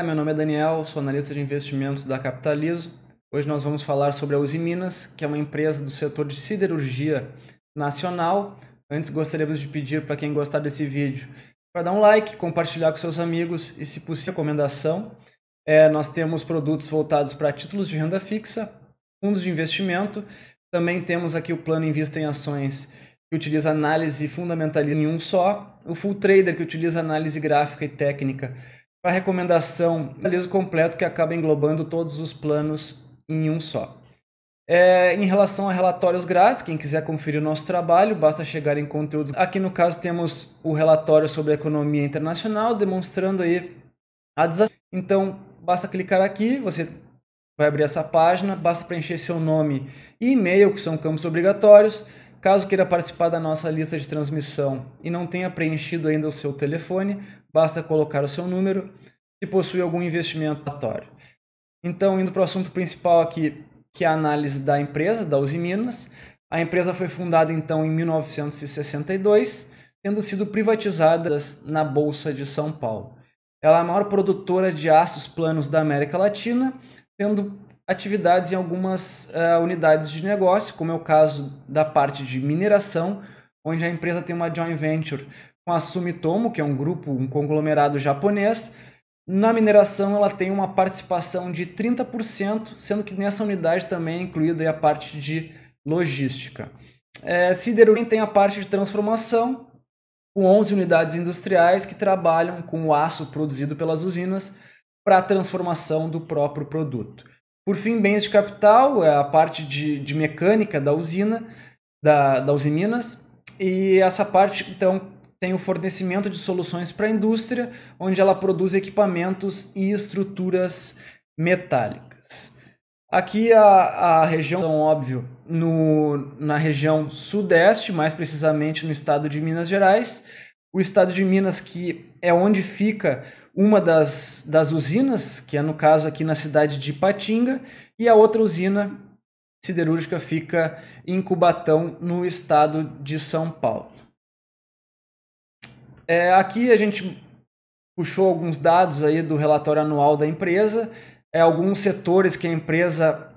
meu nome é Daniel, sou analista de investimentos da Capitalizo. Hoje nós vamos falar sobre a Usiminas, que é uma empresa do setor de siderurgia nacional. Antes gostaríamos de pedir para quem gostar desse vídeo para dar um like, compartilhar com seus amigos e, se possível, recomendação. Nós temos produtos voltados para títulos de renda fixa, fundos de investimento. Também temos aqui o plano Invista em Ações, que utiliza análise fundamentalista em um só. O Full Trader, que utiliza análise gráfica e técnica para recomendação, análise completo, que acaba englobando todos os planos em um só. Em relação a relatórios grátis, quem quiser conferir o nosso trabalho, basta chegar em conteúdos. Aqui no caso temos o relatório sobre a economia internacional, demonstrando aí a desastre. Então, basta clicar aqui, você vai abrir essa página, basta preencher seu nome e e-mail, que são campos obrigatórios. Caso queira participar da nossa lista de transmissão e não tenha preenchido ainda o seu telefone, basta colocar o seu número e possui algum investimento aleatório. Então, indo para o assunto principal aqui, que é a análise da empresa, da Usiminas. A empresa foi fundada então em 1962, tendo sido privatizada na Bolsa de São Paulo. Ela é a maior produtora de aços planos da América Latina, tendo atividades em algumas unidades de negócio, como é o caso da parte de mineração, onde a empresa tem uma joint venture com a Sumitomo, que é um grupo, um conglomerado japonês. Na mineração ela tem uma participação de 30%, sendo que nessa unidade também é incluída a parte de logística. Siderurgia tem a parte de transformação, com 11 unidades industriais que trabalham com o aço produzido pelas usinas para a transformação do próprio produto. Por fim, bens de capital, é a parte de mecânica da usina, da Usiminas, e essa parte então tem o fornecimento de soluções para a indústria, onde ela produz equipamentos e estruturas metálicas. Aqui a região, óbvio, na região sudeste, mais precisamente no estado de Minas Gerais. O estado de Minas, que é onde fica uma das usinas, que é no caso aqui na cidade de Ipatinga, e a outra usina siderúrgica fica em Cubatão, no estado de São Paulo. Aqui a gente puxou alguns dados aí do relatório anual da empresa, alguns setores que a empresa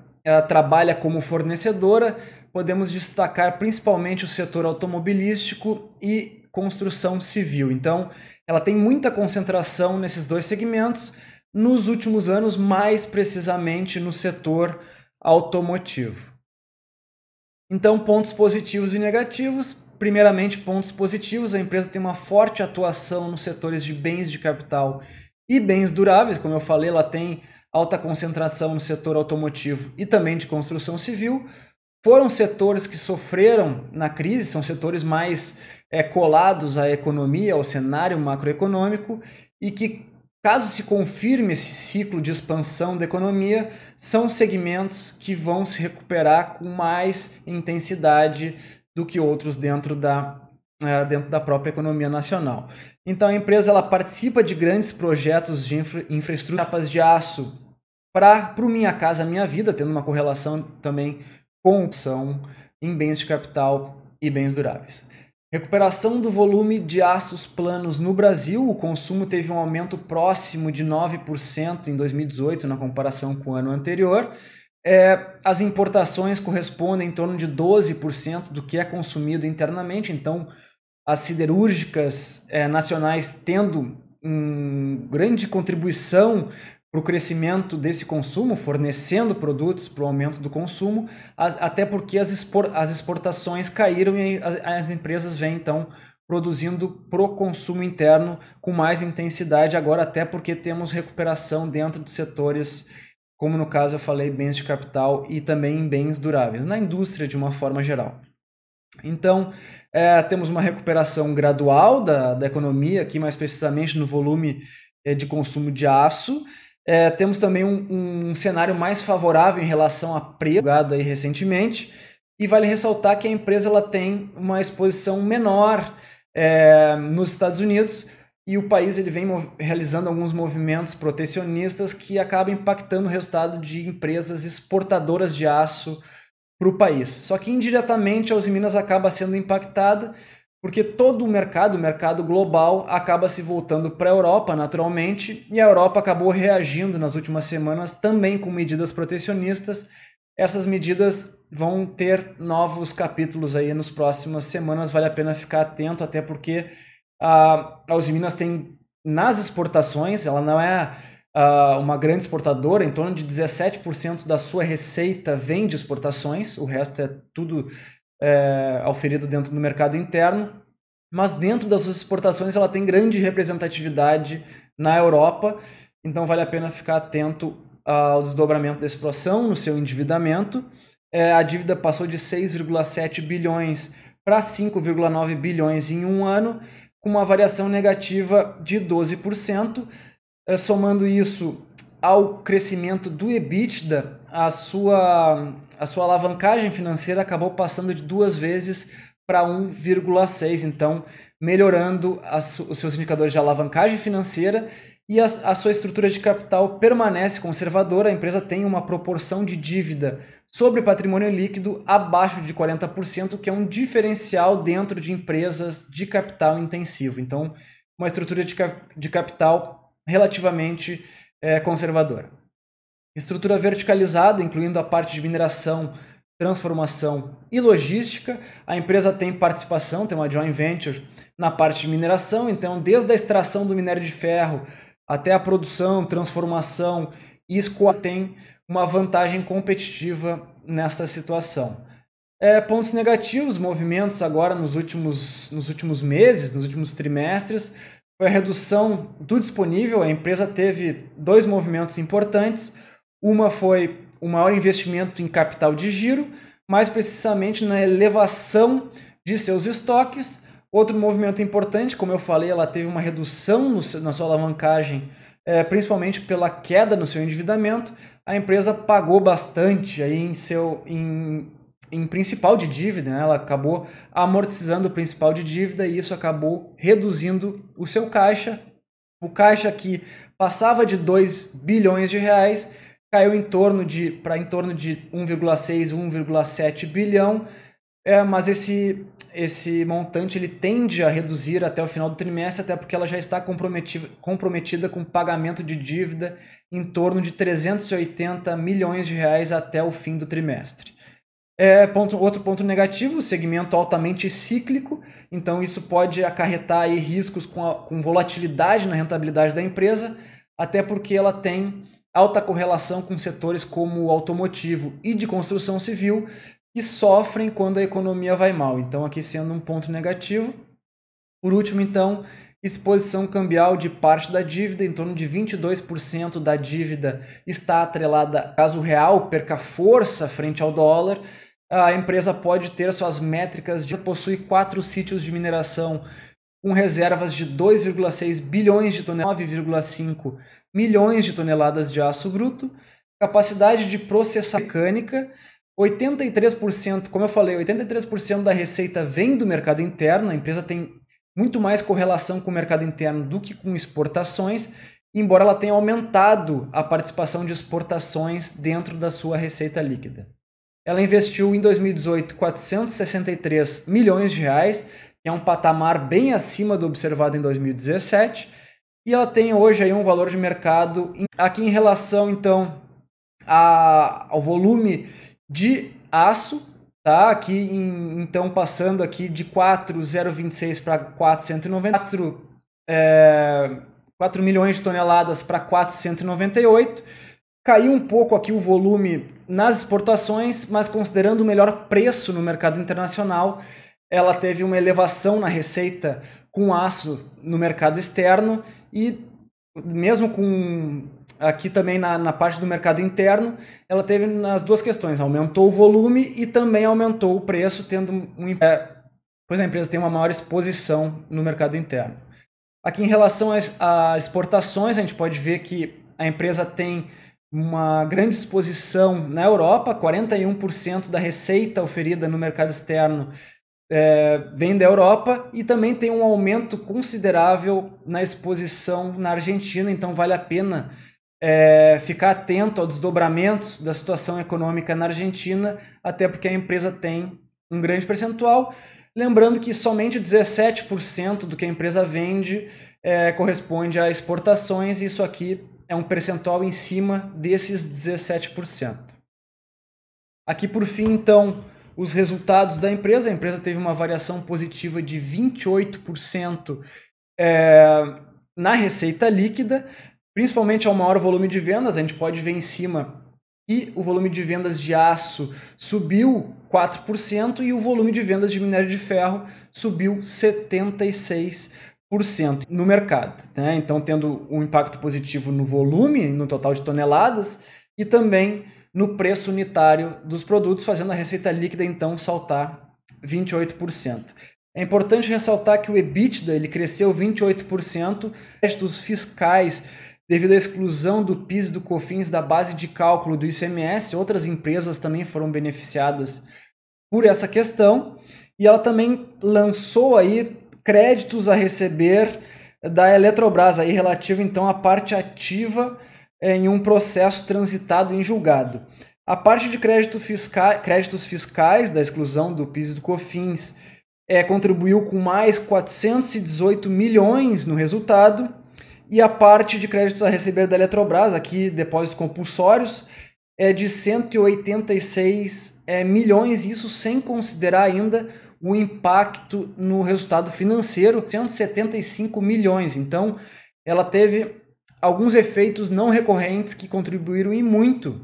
trabalha como fornecedora. Podemos destacar principalmente o setor automobilístico e construção civil. Então, ela tem muita concentração nesses dois segmentos, nos últimos anos, mais precisamente no setor automotivo. Então, pontos positivos e negativos. Primeiramente, pontos positivos: a empresa tem uma forte atuação nos setores de bens de capital e bens duráveis. Como eu falei, ela tem alta concentração no setor automotivo e também de construção civil. Foram setores que sofreram na crise, são setores mais colados à economia, ao cenário macroeconômico, e que, caso se confirme esse ciclo de expansão da economia, são segmentos que vão se recuperar com mais intensidade do que outros dentro da própria economia nacional. Então a empresa ela participa de grandes projetos de infraestrutura, chapas de aço para o Minha Casa Minha Vida, tendo uma correlação também com opção em bens de capital e bens duráveis. Recuperação do volume de aços planos no Brasil. O consumo teve um aumento próximo de 9% em 2018 na comparação com o ano anterior. As importações correspondem em torno de 12% do que é consumido internamente. Então, as siderúrgicas nacionais tendo uma grande contribuição para o crescimento desse consumo, fornecendo produtos para o aumento do consumo, até porque as exportações caíram e as empresas vêm então produzindo para o consumo interno com mais intensidade agora, até porque temos recuperação dentro dos setores, como no caso eu falei, bens de capital e também em bens duráveis, na indústria de uma forma geral. Então, temos uma recuperação gradual da economia, aqui mais precisamente no volume de consumo de aço. Temos também um cenário mais favorável em relação a preço, divulgado aí recentemente, e vale ressaltar que a empresa ela tem uma exposição menor nos Estados Unidos, e o país ele vem realizando alguns movimentos protecionistas que acabam impactando o resultado de empresas exportadoras de aço para o país. Só que indiretamente a Usiminas acaba sendo impactada porque todo o mercado global, acaba se voltando para a Europa naturalmente, e a Europa acabou reagindo nas últimas semanas também com medidas protecionistas. Essas medidas vão ter novos capítulos aí nas próximas semanas, vale a pena ficar atento, até porque a Usiminas tem nas exportações, ela não é uma grande exportadora, em torno de 17% da sua receita vem de exportações, o resto é tudo auferido dentro do mercado interno, mas dentro das suas exportações ela tem grande representatividade na Europa, então vale a pena ficar atento ao desdobramento da expansão no seu endividamento. A dívida passou de 6,7 bilhões para 5,9 bilhões em um ano, com uma variação negativa de 12%, somando isso ao crescimento do EBITDA, a sua alavancagem financeira acabou passando de 2 vezes para 1,6, então melhorando os seus indicadores de alavancagem financeira, e a sua estrutura de capital permanece conservadora. A empresa tem uma proporção de dívida sobre patrimônio líquido abaixo de 40%, que é um diferencial dentro de empresas de capital intensivo. Então, uma estrutura de capital relativamente conservadora. Estrutura verticalizada, incluindo a parte de mineração, transformação e logística. A empresa tem participação, tem uma joint venture na parte de mineração, então desde a extração do minério de ferro até a produção, transformação e escoamento tem uma vantagem competitiva nessa situação. Pontos negativos, movimentos agora nos últimos meses, nos últimos trimestres, foi a redução do disponível. A empresa teve 2 movimentos importantes. Uma foi o maior investimento em capital de giro, mais precisamente na elevação de seus estoques. Outro movimento importante, como eu falei, ela teve uma redução na sua alavancagem, principalmente pela queda no seu endividamento. A empresa pagou bastante aí em principal de dívida, né? Ela acabou amortizando o principal de dívida e isso acabou reduzindo o seu caixa. O caixa que passava de 2 bilhões de reais caiu para em torno de 1,6, 1,7 bilhão, mas esse montante ele tende a reduzir até o final do trimestre, até porque ela já está comprometida com pagamento de dívida em torno de 380 milhões de reais até o fim do trimestre. Outro ponto negativo, segmento altamente cíclico, então isso pode acarretar aí riscos com volatilidade na rentabilidade da empresa, até porque ela tem alta correlação com setores como o automotivo e de construção civil, que sofrem quando a economia vai mal. Então aqui sendo um ponto negativo. Por último, então, exposição cambial de parte da dívida, em torno de 22% da dívida está atrelada caso o real perca força frente ao dólar. A empresa pode ter suas métricas possui 4 sítios de mineração com reservas de 2,6 bilhões de toneladas, 9,5 milhões de toneladas de aço bruto, capacidade de processamento mecânica, 83%, como eu falei, 83% da receita vem do mercado interno. A empresa tem muito mais correlação com o mercado interno do que com exportações, embora ela tenha aumentado a participação de exportações dentro da sua receita líquida. Ela investiu em 2018 463 milhões de reais, que é um patamar bem acima do observado em 2017, e ela tem hoje aí um valor de mercado aqui em relação então ao volume de aço, tá? Aqui então passando aqui de 4,026 para 4 milhões de toneladas para 498. Caiu um pouco aqui o volume nas exportações, mas considerando o melhor preço no mercado internacional, ela teve uma elevação na receita com aço no mercado externo, e mesmo com aqui também na parte do mercado interno, ela teve as duas questões, aumentou o volume e também aumentou o preço, pois a empresa tem uma maior exposição no mercado interno. Aqui em relação às exportações, a gente pode ver que a empresa tem uma grande exposição na Europa, 41% da receita oferida no mercado externo vem da Europa, e também tem um aumento considerável na exposição na Argentina, então vale a pena ficar atento aos desdobramentos da situação econômica na Argentina, até porque a empresa tem um grande percentual. Lembrando que somente 17% do que a empresa vende corresponde a exportações, e isso aqui é um percentual em cima desses 17%. Aqui, por fim, então, os resultados da empresa. A empresa teve uma variação positiva de 28% na receita líquida, principalmente ao maior volume de vendas. A gente pode ver em cima que o volume de vendas de aço subiu 4% e o volume de vendas de minério de ferro subiu 76% no mercado, né? Então, tendo um impacto positivo no volume, no total de toneladas, e também no preço unitário dos produtos, fazendo a receita líquida então saltar 28%. É importante ressaltar que o EBITDA ele cresceu 28%, créditos fiscais devido à exclusão do PIS e do COFINS da base de cálculo do ICMS. Outras empresas também foram beneficiadas por essa questão, e ela também lançou aí créditos a receber da Eletrobras, aí relativo então à parte ativa em um processo transitado em julgado. A parte de créditos fiscais da exclusão do PIS e do COFINS contribuiu com mais 418 milhões no resultado, e a parte de créditos a receber da Eletrobras, aqui depósitos compulsórios, é de 186 milhões, isso sem considerar ainda o impacto no resultado financeiro, 175 milhões. Então, ela teve alguns efeitos não recorrentes que contribuíram e muito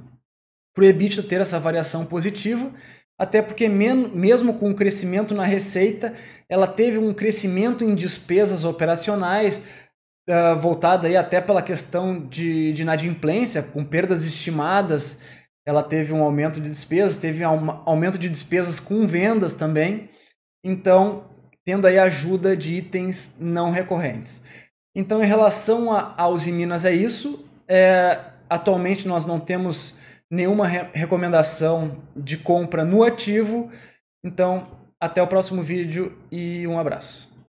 para o EBITDA ter essa variação positiva, até porque mesmo com o crescimento na receita, ela teve um crescimento em despesas operacionais, voltada aí até pela questão de inadimplência, com perdas estimadas. Ela teve um aumento de despesas, teve um aumento de despesas com vendas também, então tendo aí ajuda de itens não recorrentes. Então, em relação a Usiminas é isso. Atualmente nós não temos nenhuma recomendação de compra no ativo. Então, até o próximo vídeo e um abraço.